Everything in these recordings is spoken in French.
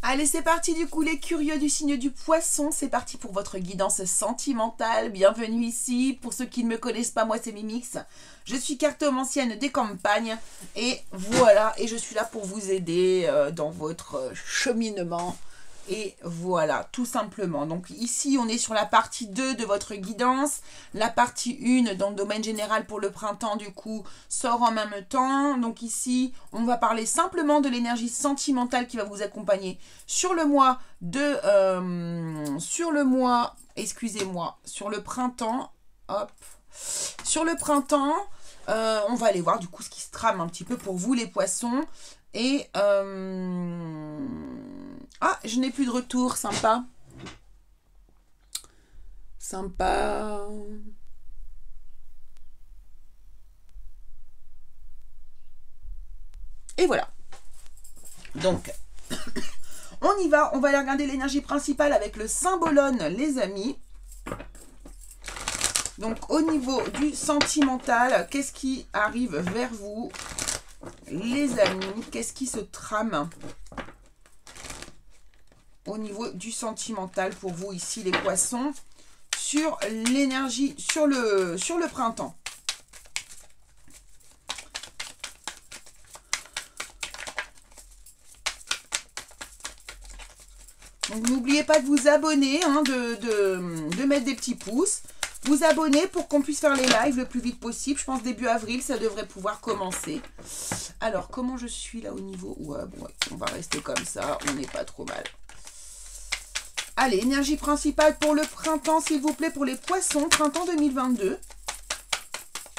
Allez, c'est parti du coup les curieux du signe du poisson, c'est parti pour votre guidance sentimentale. Bienvenue ici, pour ceux qui ne me connaissent pas, moi c'est Mimix. Je suis cartomancienne des campagnes et voilà, et je suis là pour vous aider dans votre cheminement. Et voilà, tout simplement. Donc ici, on est sur la partie 2 de votre guidance. La partie 1, dans le domaine général pour le printemps, du coup, sort en même temps. Donc ici, on va parler simplement de l'énergie sentimentale qui va vous accompagner sur le mois de... excusez-moi, sur le printemps. Hop. Sur le printemps, on va aller voir du coup ce qui se trame un petit peu pour vous, les poissons. Et... ah, je n'ai plus de retour, sympa. Sympa. Et voilà. Donc, on y va. On va aller regarder l'énergie principale avec le symbolone, les amis. Donc, au niveau du sentimental, qu'est-ce qui arrive vers vous, les amis? Qu'est-ce qui se trame au niveau du sentimental pour vous ici, les poissons, sur l'énergie, sur le printemps? Donc n'oubliez pas de vous abonner, hein, de mettre des petits pouces, vous abonner pour qu'on puisse faire les lives le plus vite possible. Je pense début avril, ça devrait pouvoir commencer. Alors, comment je suis là au niveau? Ouais, bon, ouais, on va rester comme ça, on n'est pas trop mal. Allez, énergie principale pour le printemps, s'il vous plaît, pour les poissons, printemps 2022.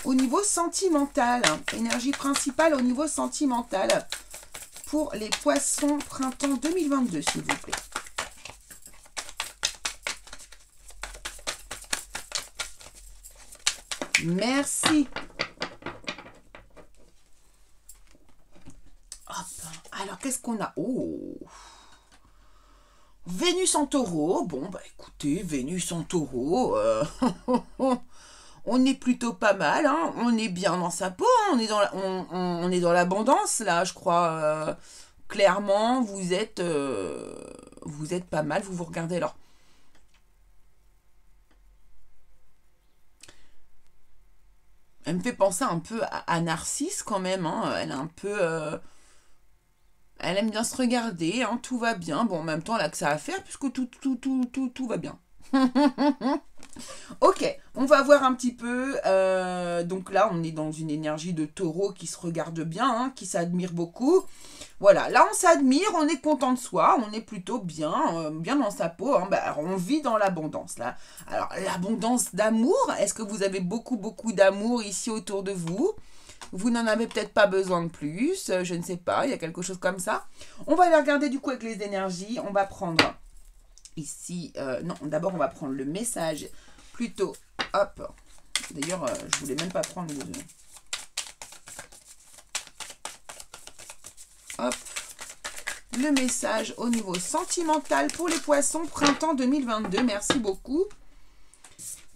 Au niveau sentimental, énergie principale au niveau sentimental pour les poissons, printemps 2022, s'il vous plaît. Merci. Hop. Alors, qu'est-ce qu'on a? Oh, Vénus en taureau. Bon, bah écoutez, Vénus en taureau, on est plutôt pas mal, hein. On est bien dans sa peau, hein. On est dans l'abondance, là, je crois. Clairement, vous êtes pas mal, vous regardez alors. Elle me fait penser un peu à Narcisse quand même, hein. Elle est un peu... elle aime bien se regarder, hein. Tout va bien. Bon, en même temps, elle a que ça à faire puisque tout va bien. Ok, on va voir un petit peu. Donc là, on est dans une énergie de taureau qui se regarde bien, hein, qui s'admire beaucoup. Voilà, là on s'admire, on est content de soi, on est plutôt bien, bien dans sa peau. Hein. Bah, alors, on vit dans l'abondance là. Alors l'abondance d'amour, est-ce que vous avez beaucoup d'amour ici autour de vous? Vous n'en avez peut-être pas besoin de plus, je ne sais pas, il y a quelque chose comme ça. On va aller regarder du coup avec les énergies, on va prendre ici, non, d'abord on va prendre le message plutôt, hop, d'ailleurs je voulais même pas prendre le... Hop, le message au niveau sentimental pour les poissons, printemps 2022, merci beaucoup.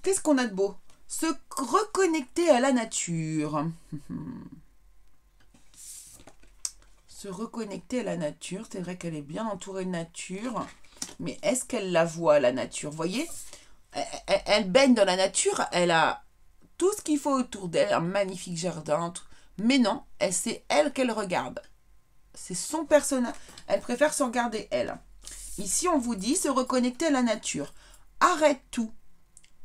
Qu'est-ce qu'on a de beau? Se reconnecter à la nature. Se reconnecter à la nature, c'est vrai qu'elle est bien entourée de nature, mais est-ce qu'elle la voit, la nature? Vous voyez, elle baigne dans la nature, elle a tout ce qu'il faut autour d'elle, un magnifique jardin, tout. Mais non, c'est elle qu'elle regarde. C'est son personnage. Elle préfère se regarder elle. Ici, on vous dit se reconnecter à la nature. Arrête tout.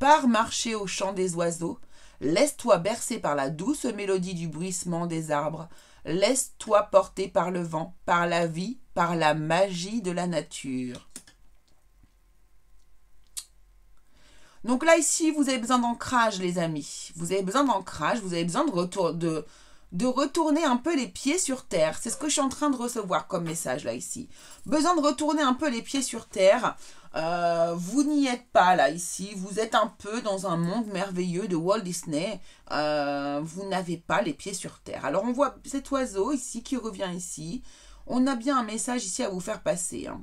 Pars marcher au chant des oiseaux. Laisse-toi bercer par la douce mélodie du bruissement des arbres. Laisse-toi porter par le vent, par la vie, par la magie de la nature. Donc là, ici, vous avez besoin d'ancrage, les amis. Vous avez besoin d'ancrage, vous avez besoin de retourner un peu les pieds sur terre. C'est ce que je suis en train de recevoir comme message là ici. Besoin de retourner un peu les pieds sur terre. Vous n'y êtes pas là ici. Vous êtes un peu dans un monde merveilleux de Walt Disney. Vous n'avez pas les pieds sur terre. Alors on voit cet oiseau ici qui revient ici. On a bien un message ici à vous faire passer. Hein.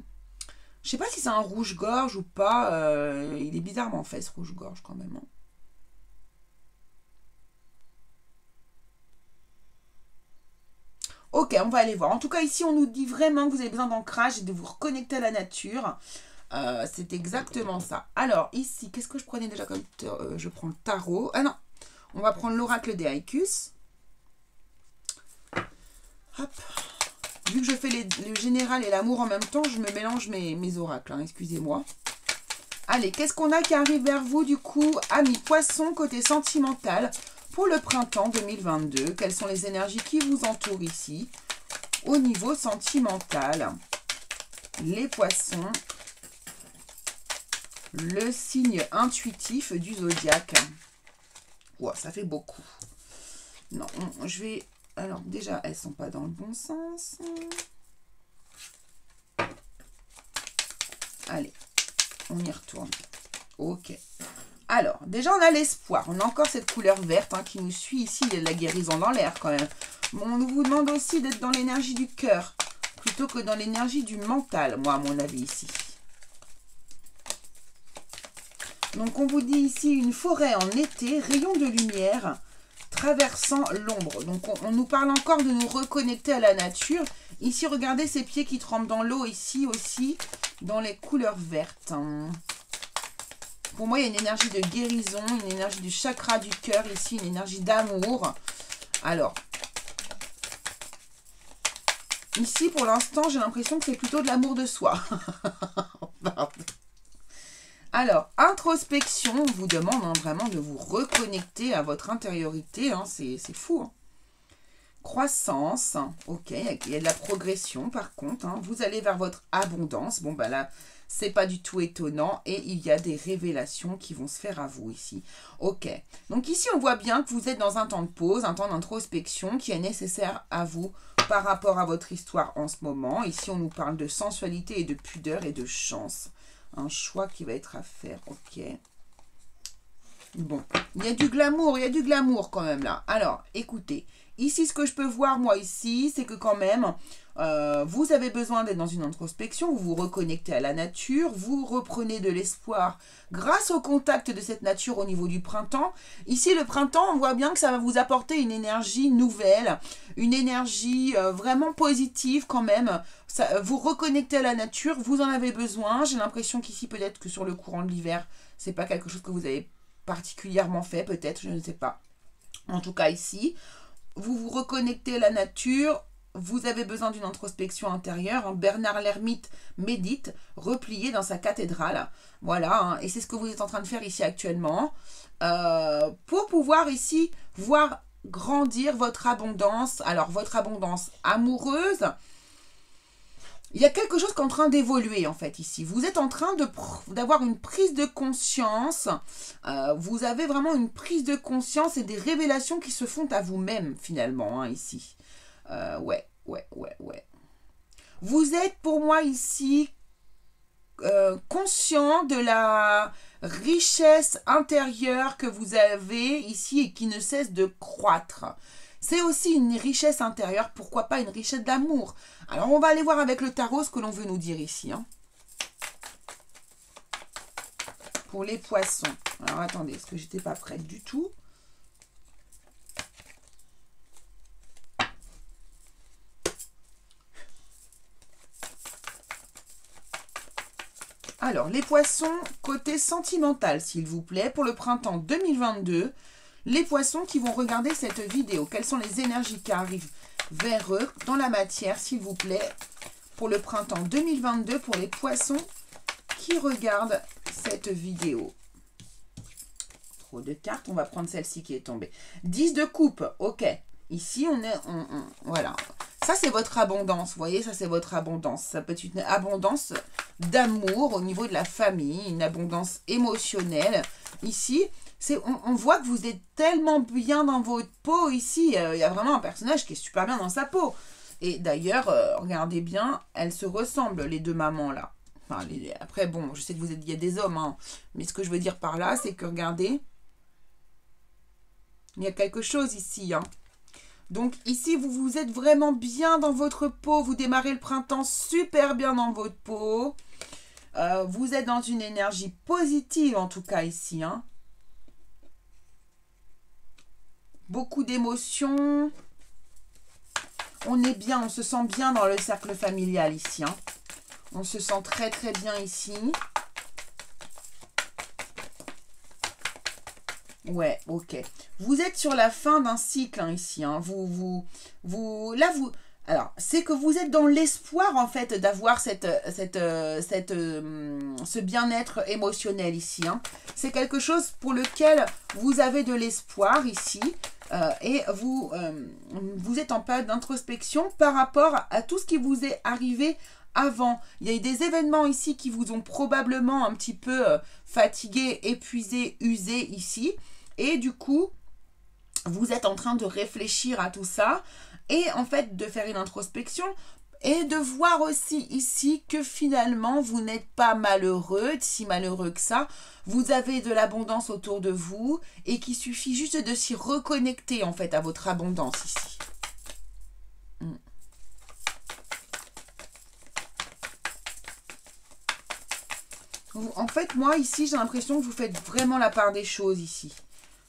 Je ne sais pas si c'est un rouge-gorge ou pas. Il est bizarrement fait ce rouge-gorge quand même. Hein. Ok, Ok, on va aller voir. En tout cas, ici, on nous dit vraiment que vous avez besoin d'ancrage et de vous reconnecter à la nature. C'est exactement ça. Alors, ici, qu'est-ce que je prenais déjà comme... je prends le tarot. Ah non, on va prendre l'oracle des Haïkus. Hop. Vu que je fais le général et l'amour en même temps, je me mélange mes oracles. Hein, excusez-moi. Allez, qu'est-ce qu'on a qui arrive vers vous, du coup, amis poissons, côté sentimental, pour le printemps 2022? Quelles sont les énergies qui vous entourent ici, au niveau sentimental? Les poissons, le signe intuitif du zodiaque. Wow, ça fait beaucoup. Non, je vais... Alors, déjà, elles ne sont pas dans le bon sens. Allez, on y retourne. Ok. Alors, déjà, on a l'espoir. On a encore cette couleur verte qui nous suit ici. Il y a de la guérison dans l'air quand même. Bon, on vous demande aussi d'être dans l'énergie du cœur plutôt que dans l'énergie du mental, moi, à mon avis, ici. Donc, on vous dit ici une forêt en été, rayon de lumière, traversant l'ombre. Donc, on nous parle encore de nous reconnecter à la nature. Ici, regardez ces pieds qui trempent dans l'eau, ici aussi, dans les couleurs vertes. Pour moi, il y a une énergie de guérison, une énergie du chakra du cœur, ici, une énergie d'amour. Alors, ici, pour l'instant, j'ai l'impression que c'est plutôt de l'amour de soi. Pardon. Alors, introspection, on vous demande vraiment de vous reconnecter à votre intériorité. C'est fou. Croissance, ok, il y a de la progression par contre. Vous allez vers votre abondance. Bon, ben là, c'est pas du tout étonnant. Et il y a des révélations qui vont se faire à vous ici. Ok, donc ici, on voit bien que vous êtes dans un temps de pause, un temps d'introspection qui est nécessaire à vous par rapport à votre histoire en ce moment. Ici, on nous parle de sensualité et de pudeur et de chance. Un choix qui va être à faire, ok. Bon, il y a du glamour quand même là. Alors, écoutez, ici ce que je peux voir moi ici, c'est que quand même, vous avez besoin d'être dans une introspection, vous vous reconnectez à la nature, vous reprenez de l'espoir grâce au contact de cette nature au niveau du printemps. Ici, le printemps, on voit bien que ça va vous apporter une énergie nouvelle, une énergie vraiment positive quand même. Ça, vous reconnectez à la nature, vous en avez besoin. J'ai l'impression qu'ici, peut-être que sur le courant de l'hiver, c'est pas quelque chose que vous avez particulièrement fait, peut-être, je ne sais pas. En tout cas, ici, vous vous reconnectez à la nature, vous avez besoin d'une introspection intérieure. Bernard l'ermite médite, replié dans sa cathédrale. Voilà, et c'est ce que vous êtes en train de faire ici actuellement. Pour pouvoir ici voir grandir votre abondance. Alors, votre abondance amoureuse. Il y a quelque chose qui est en train d'évoluer en fait ici. Vous êtes en train d'avoir une prise de conscience. Vous avez vraiment une prise de conscience et des révélations qui se font à vous-même finalement ici. Ouais. Vous êtes pour moi ici conscient de la richesse intérieure que vous avez ici et qui ne cesse de croître. C'est aussi une richesse intérieure, pourquoi pas une richesse d'amour. Alors, on va aller voir avec le tarot ce que l'on veut nous dire ici. Pour les poissons. Alors, attendez, parce que j'étais pas prête du tout. Alors, les poissons, côté sentimental, s'il vous plaît, pour le printemps 2022. Les poissons qui vont regarder cette vidéo, quelles sont les énergies qui arrivent vers eux dans la matière, s'il vous plaît, pour le printemps 2022, pour les poissons qui regardent cette vidéo. Trop de cartes, on va prendre celle-ci qui est tombée. 10 de coupe, ok. Ici, on est... voilà. Ça, c'est votre abondance, vous voyez, ça, c'est votre abondance. Ça peut être une abondance d'amour au niveau de la famille, une abondance émotionnelle. Ici... On voit que vous êtes tellement bien dans votre peau ici. Il y a vraiment un personnage qui est super bien dans sa peau. Et d'ailleurs, regardez bien, elles se ressemblent, les deux mamans là. Enfin, après, bon, je sais que il y a des hommes, mais ce que je veux dire par là, c'est que regardez, il y a quelque chose ici. Donc ici, vous êtes vraiment bien dans votre peau. Vous démarrez le printemps super bien dans votre peau. Vous êtes dans une énergie positive en tout cas ici. Beaucoup d'émotions. On est bien, on se sent bien dans le cercle familial ici. Hein. On se sent très très bien ici. Ouais, ok. Vous êtes sur la fin d'un cycle hein, ici. Hein. Alors, c'est que vous êtes dans l'espoir en fait d'avoir ce bien-être émotionnel ici. Hein. C'est quelque chose pour lequel vous avez de l'espoir ici. Et vous êtes en période d'introspection par rapport à tout ce qui vous est arrivé avant. Il y a eu des événements ici qui vous ont probablement un petit peu fatigué, épuisé, usé ici. Et du coup, vous êtes en train de réfléchir à tout ça et en fait de faire une introspection et de voir aussi ici que finalement vous n'êtes pas malheureux, si malheureux que ça. Vous avez de l'abondance autour de vous et qu'il suffit juste de s'y reconnecter en fait à votre abondance ici. En fait, moi ici, j'ai l'impression que vous faites vraiment la part des choses ici.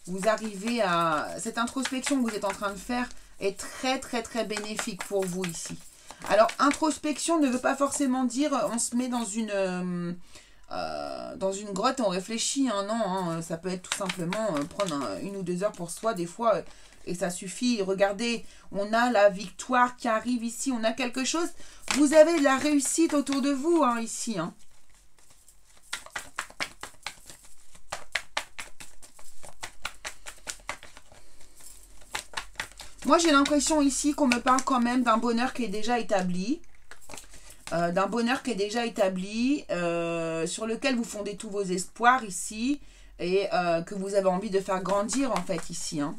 Vous arrivez à... Cette introspection que vous êtes en train de faire est très très très bénéfique pour vous ici. Alors, introspection ne veut pas forcément dire on se met dans une grotte et on réfléchit. Hein, non, hein, ça peut être tout simplement prendre 1 ou 2 heures pour soi des fois et ça suffit. Regardez, on a la victoire qui arrive ici, on a quelque chose. Vous avez de la réussite autour de vous hein, ici. Hein. Moi, j'ai l'impression ici qu'on me parle quand même d'un bonheur qui est déjà établi. D'un bonheur qui est déjà établi, sur lequel vous fondez tous vos espoirs ici. Et que vous avez envie de faire grandir en fait ici. Hein.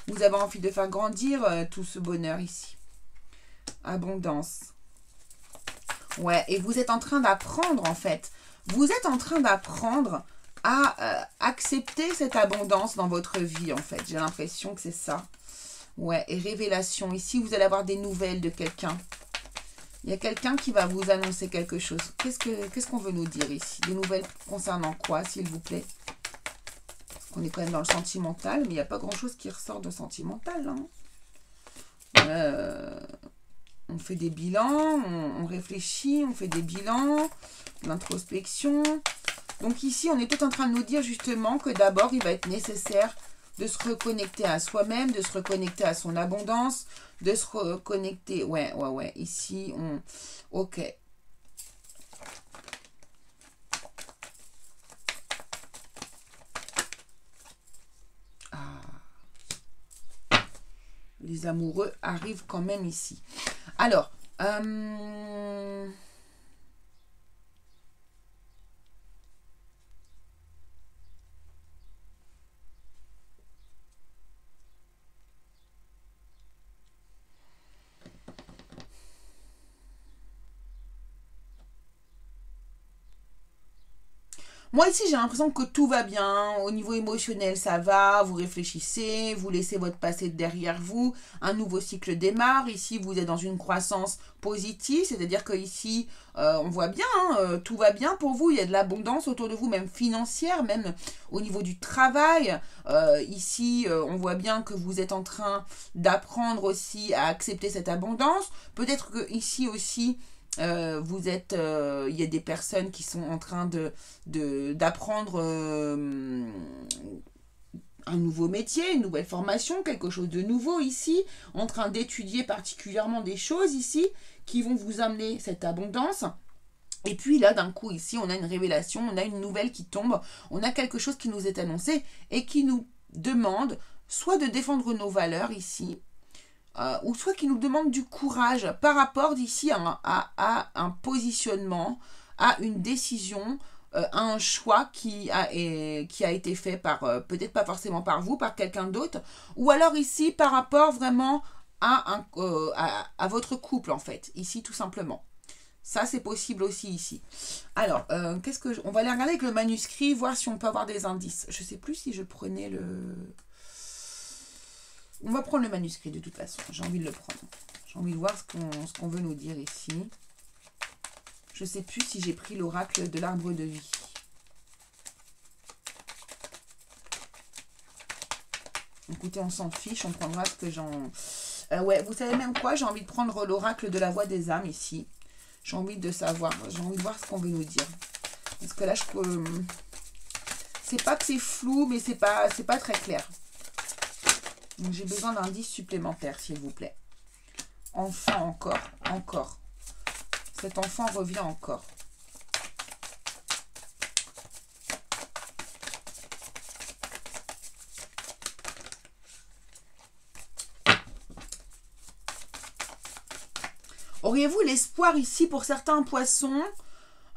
Vous avez envie de faire grandir tout ce bonheur ici. Abondance. Ouais, et vous êtes en train d'apprendre en fait. Vous êtes en train d'apprendre à accepter cette abondance dans votre vie en fait. J'ai l'impression que c'est ça. Ouais, et révélation. Ici, vous allez avoir des nouvelles de quelqu'un. Il y a quelqu'un qui va vous annoncer quelque chose. Qu'est-ce qu'on veut nous dire ici? Des nouvelles concernant quoi, s'il vous plaît? Parce qu'on est quand même dans le sentimental, mais il n'y a pas grand-chose qui ressort de sentimental. Hein. On fait des bilans, on réfléchit, on fait des bilans, l'introspection. Donc ici, on est tout en train de nous dire justement que d'abord, il va être nécessaire de se reconnecter à soi-même, de se reconnecter à son abondance, de se reconnecter... Ouais. Ici, on... Ok. Les amoureux arrivent quand même ici. Alors, moi ici j'ai l'impression que tout va bien, au niveau émotionnel ça va, vous réfléchissez, vous laissez votre passé derrière vous, un nouveau cycle démarre, ici vous êtes dans une croissance positive, c'est-à-dire que ici on voit bien, hein, tout va bien pour vous, il y a de l'abondance autour de vous, même financière, même au niveau du travail, ici on voit bien que vous êtes en train d'apprendre aussi à accepter cette abondance, peut-être que ici aussi il y a des personnes qui sont en train d'apprendre un nouveau métier, une nouvelle formation, quelque chose de nouveau ici, en train d'étudier particulièrement des choses ici qui vont vous amener cette abondance. Et puis là, d'un coup, ici, on a une révélation, on a une nouvelle qui tombe, on a quelque chose qui nous est annoncé et qui nous demande soit de défendre nos valeurs ici, ou soit qui nous demande du courage par rapport d'ici à un positionnement, à une décision, à un choix qui a été fait par, peut-être pas forcément par vous, par quelqu'un d'autre, ou alors ici par rapport vraiment à votre couple en fait, ici tout simplement. Ça, c'est possible aussi ici. Alors, on va aller regarder avec le manuscrit, voir si on peut avoir des indices. Je ne sais plus si je prenais le... On va prendre le manuscrit de toute façon. J'ai envie de le prendre. J'ai envie de voir ce qu'on veut nous dire ici. Je ne sais plus si j'ai pris l'oracle de l'arbre de vie. Écoutez, on s'en fiche. On prendra ce que j'en... Ouais, vous savez même quoi? J'ai envie de prendre l'oracle de la voix des âmes ici. J'ai envie de savoir, j'ai envie de voir ce qu'on veut nous dire. Parce que là, je peux... C'est pas que c'est flou, mais c'est pas très clair. Donc, j'ai besoin d'indices supplémentaires, s'il vous plaît. Enfant encore, encore. Cet enfant revient encore. Auriez-vous l'espoir ici pour certains poissons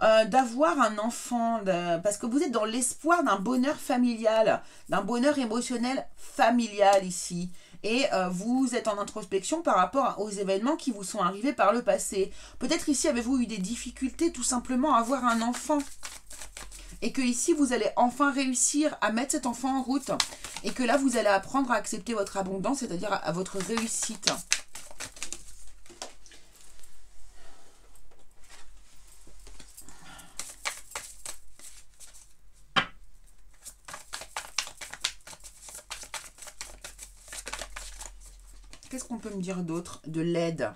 d'avoir un enfant, parce que vous êtes dans l'espoir d'un bonheur familial, d'un bonheur émotionnel familial ici. Et vous êtes en introspection par rapport aux événements qui vous sont arrivés par le passé. Peut-être ici avez-vous eu des difficultés tout simplement à avoir un enfant. Et que ici vous allez enfin réussir à mettre cet enfant en route. Et que là vous allez apprendre à accepter votre abondance, c'est-à-dire à votre réussite. Qu'est-ce qu'on peut me dire d'autre? De l'aide.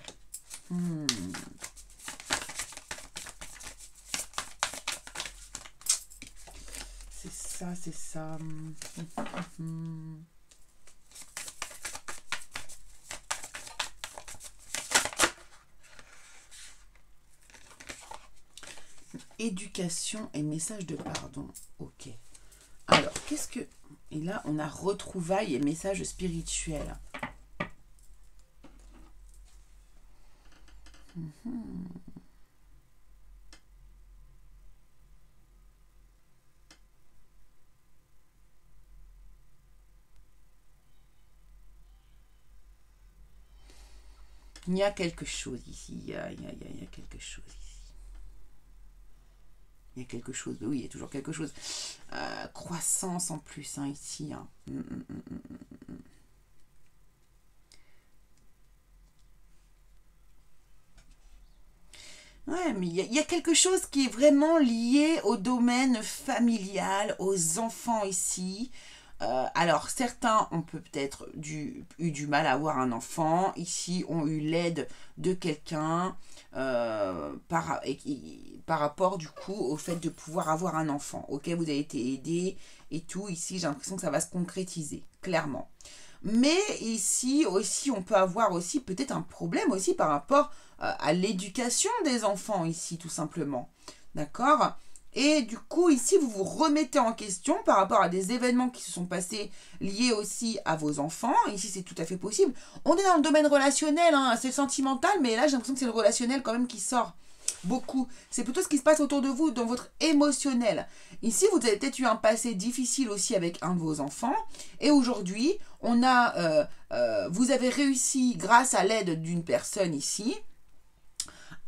C'est ça, c'est ça. Éducation et message de pardon. Ok. Alors, qu'est-ce que... Et là, on a retrouvailles et messages spirituels. Il y a quelque chose ici. Il y a quelque chose ici. Il y a quelque chose. Oui, il y a toujours quelque chose. Croissance en plus, hein, ici. Hein. Ouais, mais il y a quelque chose qui est vraiment lié au domaine familial, aux enfants ici. Alors, certains ont peut-être eu du mal à avoir un enfant. Ici, ont eu l'aide de quelqu'un par rapport, du coup, au fait de pouvoir avoir un enfant. Ok, vous avez été aidé et tout. Ici, j'ai l'impression que ça va se concrétiser, clairement. Mais ici aussi, on peut avoir aussi peut-être un problème aussi par rapport à l'éducation des enfants ici, tout simplement. D'accord? Et du coup, ici, vous vous remettez en question par rapport à des événements qui se sont passés liés aussi à vos enfants. Ici, c'est tout à fait possible. On est dans le domaine relationnel, hein, c'est sentimental, mais là, j'ai l'impression que c'est le relationnel quand même qui sort beaucoup. C'est plutôt ce qui se passe autour de vous, dans votre émotionnel. Ici, vous avez peut-être eu un passé difficile aussi avec un de vos enfants. Et aujourd'hui, vous avez réussi, grâce à l'aide d'une personne ici,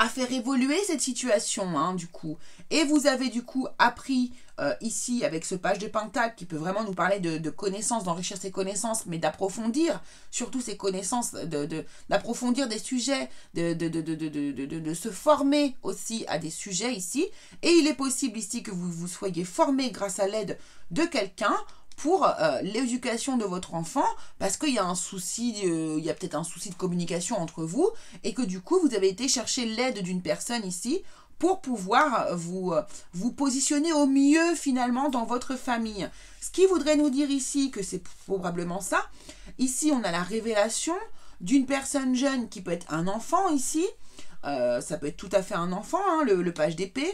à faire évoluer cette situation, hein, du coup. Et vous avez du coup appris ici avec ce page de Pentacle qui peut vraiment nous parler de connaissances, d'enrichir ses connaissances, mais d'approfondir surtout ses connaissances, d'approfondir des sujets, de se former aussi à des sujets ici. Et il est possible ici que vous soyez formé grâce à l'aide de quelqu'un pour l'éducation de votre enfant, parce qu'il y a un souci, il y a peut-être un souci de communication entre vous, et que du coup, vous avez été chercher l'aide d'une personne ici pour pouvoir vous positionner au mieux finalement dans votre famille. Ce qui voudrait nous dire ici que c'est probablement ça. Ici, on a la révélation d'une personne jeune qui peut être un enfant ici. Ça peut être tout à fait un enfant, hein, le page d'épée.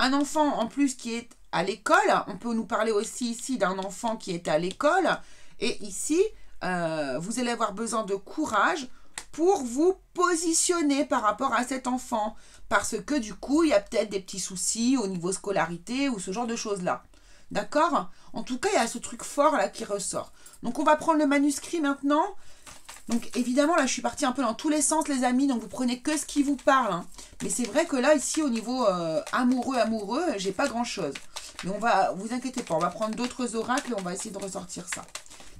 Un enfant en plus qui est à l'école. On peut nous parler aussi ici d'un enfant qui est à l'école. Et ici, vous allez avoir besoin de courage pour vous positionner par rapport à cet enfant. Parce que du coup, il y a peut-être des petits soucis au niveau scolarité ou ce genre de choses-là. D'accord? En tout cas, il y a ce truc fort là qui ressort. Donc, on va prendre le manuscrit maintenant. Donc évidemment, là, je suis partie un peu dans tous les sens, les amis. Donc vous prenez que ce qui vous parle. Hein. Mais c'est vrai que là, ici, au niveau amoureux, j'ai pas grand-chose. Mais vous inquiétez pas, on va prendre d'autres oracles et on va essayer de ressortir ça.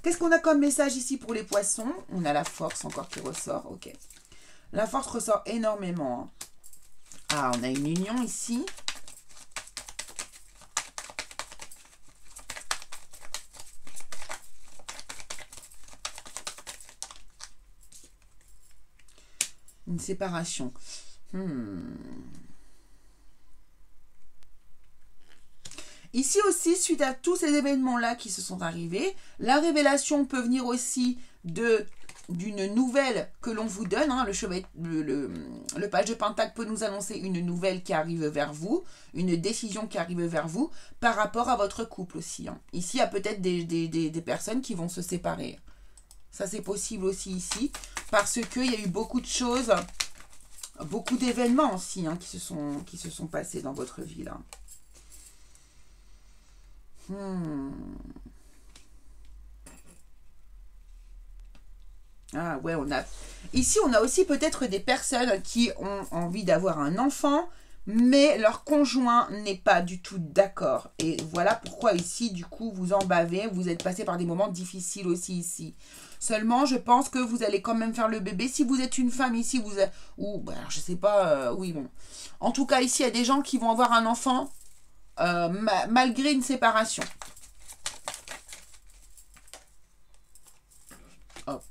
Qu'est-ce qu'on a comme message ici pour les poissons? On a la force encore qui ressort. Ok. La force ressort énormément. Hein. Ah, on a une union ici. Une séparation. Ici aussi, suite à tous ces événements-là qui se sont arrivés, la révélation peut venir aussi d'une nouvelle que l'on vous donne. Hein. Le page de Pentacle peut nous annoncer une nouvelle qui arrive vers vous, une décision qui arrive vers vous par rapport à votre couple aussi. Hein. Ici, il y a peut-être des personnes qui vont se séparer. Ça, c'est possible aussi ici, parce qu'il y a eu beaucoup de choses, beaucoup d'événements aussi hein, qui se sont passés dans votre vie là. Ah ouais, ici on a aussi peut-être des personnes qui ont envie d'avoir un enfant, mais leur conjoint n'est pas du tout d'accord. Et voilà pourquoi ici, du coup, vous en bavez, vous êtes passé par des moments difficiles aussi ici. Seulement, je pense que vous allez quand même faire le bébé. Si vous êtes une femme ici, je sais pas, oui, bon. En tout cas, ici, il y a des gens qui vont avoir un enfant malgré une séparation. Hop.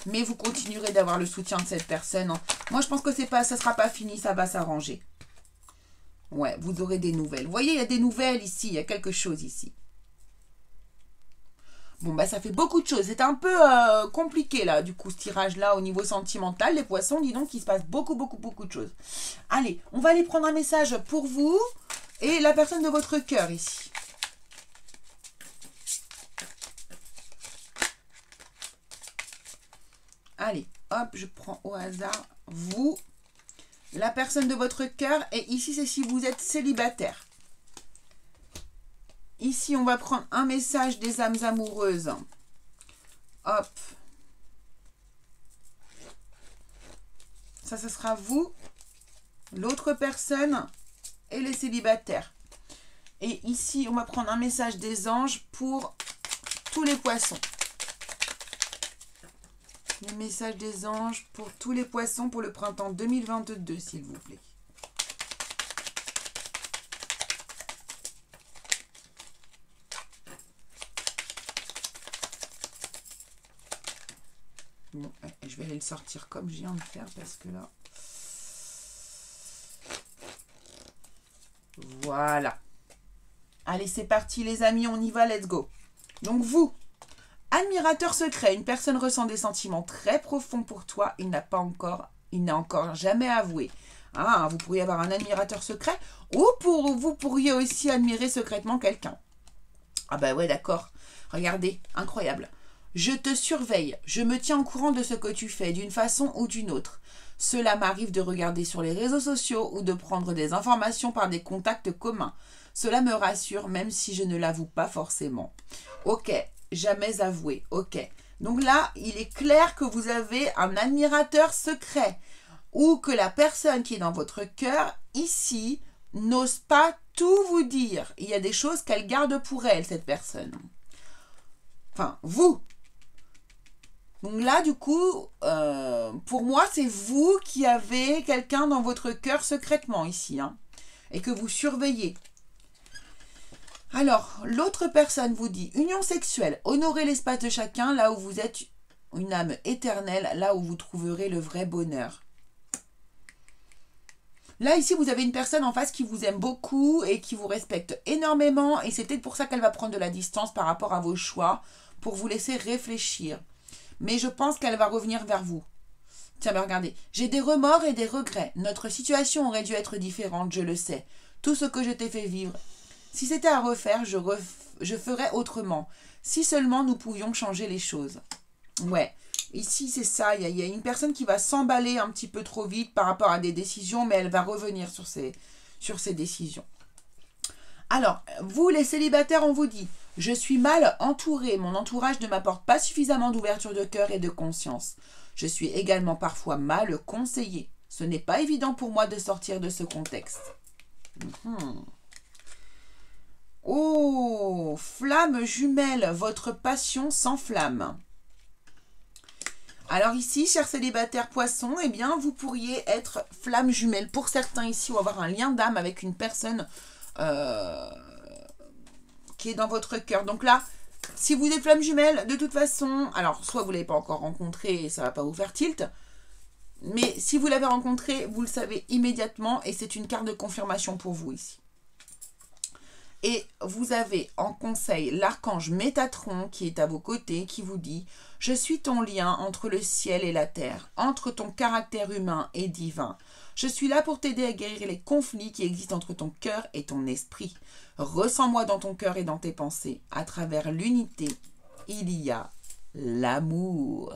Mais vous continuerez d'avoir le soutien de cette personne. Moi, je pense que ça ne sera pas fini, ça va s'arranger. Ouais, vous aurez des nouvelles. Vous voyez, il y a des nouvelles ici, il y a quelque chose ici. Bon, bah ça fait beaucoup de choses. C'est un peu compliqué, là, du coup, ce tirage-là, au niveau sentimental. Les poissons, dis donc, il se passe beaucoup de choses. Allez, on va aller prendre un message pour vous et la personne de votre cœur, ici. Allez, hop, je prends au hasard vous, la personne de votre cœur. Et ici, c'est si vous êtes célibataire. Ici, on va prendre un message des âmes amoureuses. Hop. Ça, ce sera vous, l'autre personne et les célibataires. Et ici, on va prendre un message des anges pour tous les poissons. Les messages des anges pour tous les poissons pour le printemps 2022, s'il vous plaît. Bon, je vais aller le sortir comme je viens de faire parce que là... Voilà. Allez, c'est parti les amis, on y va, let's go. Donc vous... Admirateur secret, une personne ressent des sentiments très profonds pour toi, il n'a encore jamais avoué. Ah, vous pourriez avoir un admirateur secret ou vous pourriez aussi admirer secrètement quelqu'un. Ah bah ouais, d'accord. Regardez, incroyable. Je te surveille, je me tiens au courant de ce que tu fais d'une façon ou d'une autre. Cela m'arrive de regarder sur les réseaux sociaux ou de prendre des informations par des contacts communs. Cela me rassure même si je ne l'avoue pas forcément. Ok. Jamais avoué. Ok. Donc là, il est clair que vous avez un admirateur secret ou que la personne qui est dans votre cœur, ici, n'ose pas tout vous dire. Il y a des choses qu'elle garde pour elle, cette personne. Enfin, vous. Donc là, du coup, pour moi, c'est vous qui avez quelqu'un dans votre cœur secrètement ici. Hein, et que vous surveillez. Alors, l'autre personne vous dit, union sexuelle, honorez l'espace de chacun, là où vous êtes une âme éternelle, là où vous trouverez le vrai bonheur. Là, ici, vous avez une personne en face qui vous aime beaucoup et qui vous respecte énormément, et c'est peut-être pour ça qu'elle va prendre de la distance par rapport à vos choix, pour vous laisser réfléchir. Mais je pense qu'elle va revenir vers vous. Tiens, mais regardez, j'ai des remords et des regrets. Notre situation aurait dû être différente, je le sais. Tout ce que je t'ai fait vivre... Si c'était à refaire, je ferais autrement. Si seulement nous pouvions changer les choses. Ouais, ici c'est ça. Il y a une personne qui va s'emballer un petit peu trop vite par rapport à des décisions, mais elle va revenir sur ses décisions. Alors, vous les célibataires, on vous dit, je suis mal entourée. Mon entourage ne m'apporte pas suffisamment d'ouverture de cœur et de conscience. Je suis également parfois mal conseillée. Ce n'est pas évident pour moi de sortir de ce contexte. Oh, flamme jumelle, votre passion s'enflamme. Alors ici, chers célibataires poissons, eh bien, vous pourriez être flamme jumelle. Pour certains ici, ou avoir un lien d'âme avec une personne qui est dans votre cœur. Donc là, Si vous êtes flamme jumelle, de toute façon, alors soit vous ne l'avez pas encore rencontré et ça ne va pas vous faire tilt, mais si vous l'avez rencontré, vous le savez immédiatement et c'est une carte de confirmation pour vous ici. Et vous avez en conseil l'archange Métatron qui est à vos côtés, qui vous dit « Je suis ton lien entre le ciel et la terre, entre ton caractère humain et divin. Je suis là pour t'aider à guérir les conflits qui existent entre ton cœur et ton esprit. Ressens-moi dans ton cœur et dans tes pensées. À travers l'unité, il y a l'amour. »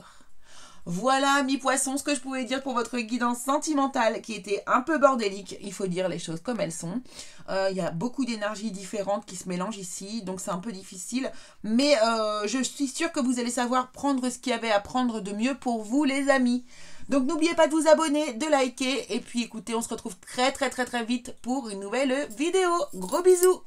Voilà, mes poissons, ce que je pouvais dire pour votre guidance sentimentale qui était un peu bordélique. Il faut dire les choses comme elles sont. Il y a beaucoup d'énergies différentes qui se mélangent ici, donc c'est un peu difficile. Mais je suis sûre que vous allez savoir prendre ce qu'il y avait à prendre de mieux pour vous, les amis. Donc n'oubliez pas de vous abonner, de liker. Et puis écoutez, on se retrouve très vite pour une nouvelle vidéo. Gros bisous!